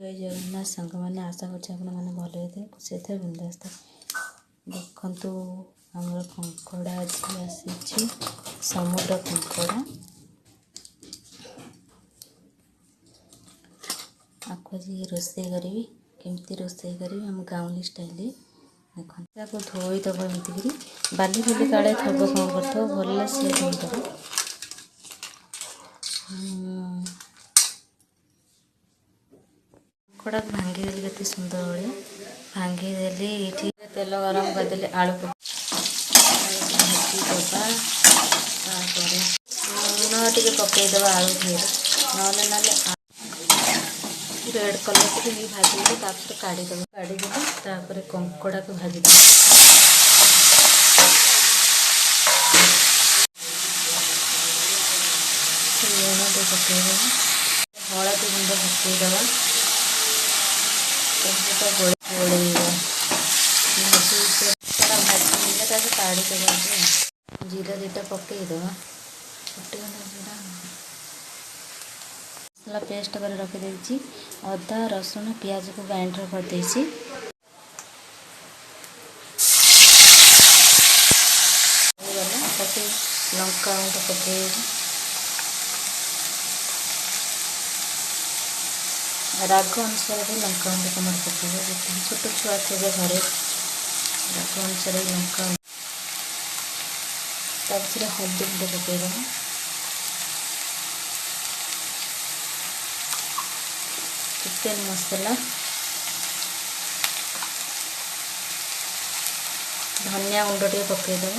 जय जगन्नाथ सांग मैंने आशा कर भले थे खुशी थे बिंदास थे। देखु आमर कंकड़ा आज आसी समुद्र कंकड़ा आपको जी रोसे करी केमती रोसे करी हम गाँवली स्टाइल देखो धोईदब एमती बाली बाली काले थब कौन कर भल सी धोईदब कड़ा भांगीदेली के सुंदर भाया भांगीदेली ये तेल गरम करदेली आलू भाजी दबा लुण टे पकईदबा आलू धीरे ना रेड कलर के भाजी काढ़ीदेव काढ़ीदेली कंकड़ा को भाजीद लुण टे पकईदे हलदी गुंड पकईदबा गोलैया भाजी काढ़ीदेव जीरा दीटा पकईदबा जीरा मसला पेस्ट कर रखी अदा रसुण पियाज को ग्राइंडर कर देसी लंका गुंड पकई राग अनुसार भी लंका गुंड तुम पकड़ छोट छुआ थे घरे राग अनुसार लंका हल्दी गुंड पकईद चिकेन मसला धनिया गुंड टे पकईदब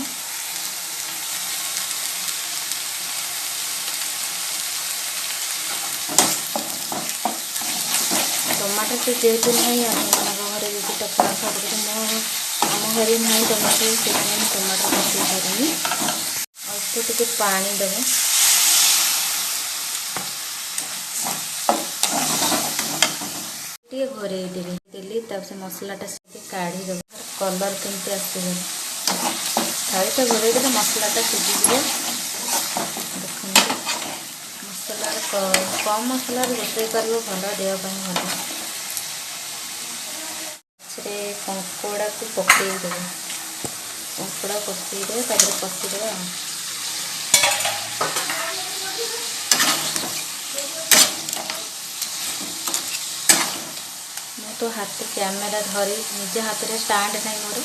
टमाटर तो जेहतु नहीं आम घर टमाटर आम घर ना टमाटर से टमाटर पकई पारे अल्प टे पानी दब टे घोरेदेवी देली मसलाटा काढ़ीदेव कलर केमती आसो थालीटा घोरेदेले मसलाटा सीझीज देखते मसला कम मसला रोसे कर भल देहपाई भल से कंकड़ा को पकईदे कंकड़ा पकईदे कषीदे तो हाथ कैमेरा धरी निज हाथ में स्टाण्ड नहीं मोर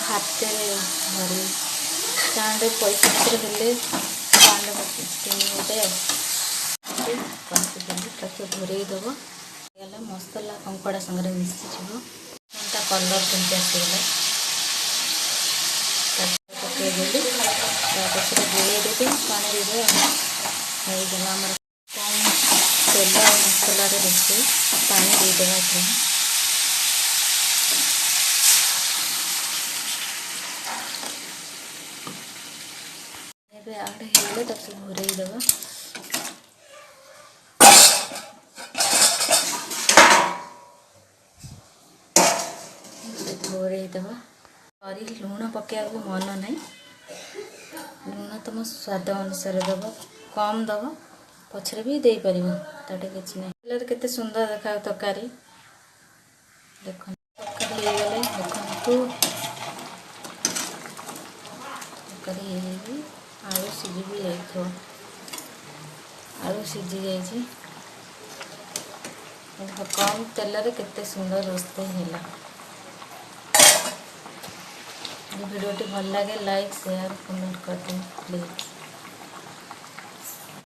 हाथ धरी स्टाण्ड पैसा हेल्ले स्टाण्ड गोटे कषिदेली घोरेदब मसला कंकड़ा संगे मिसीज कलर केमती आसगला पकईदेली गोलैदेवी पानी देदे होगला आम कम तेल मसला रोसे पानी देदेवा आड़े हेले घोरेदब घोरेदब सरी लुण पकड़ा मन ना लुण तुम स्वाद अनुसार दब कम दब पछरे भी दे पार ताटे कि ना केते सुंदर देखा तरकारी देख तरकारी देखु तरकारी आलू सीझी भी जाइए आलू सीझी जाइए कम तेल केते सुंदर रोसे है वीडियो भल लगे लाइक शेयर कमेंट कर।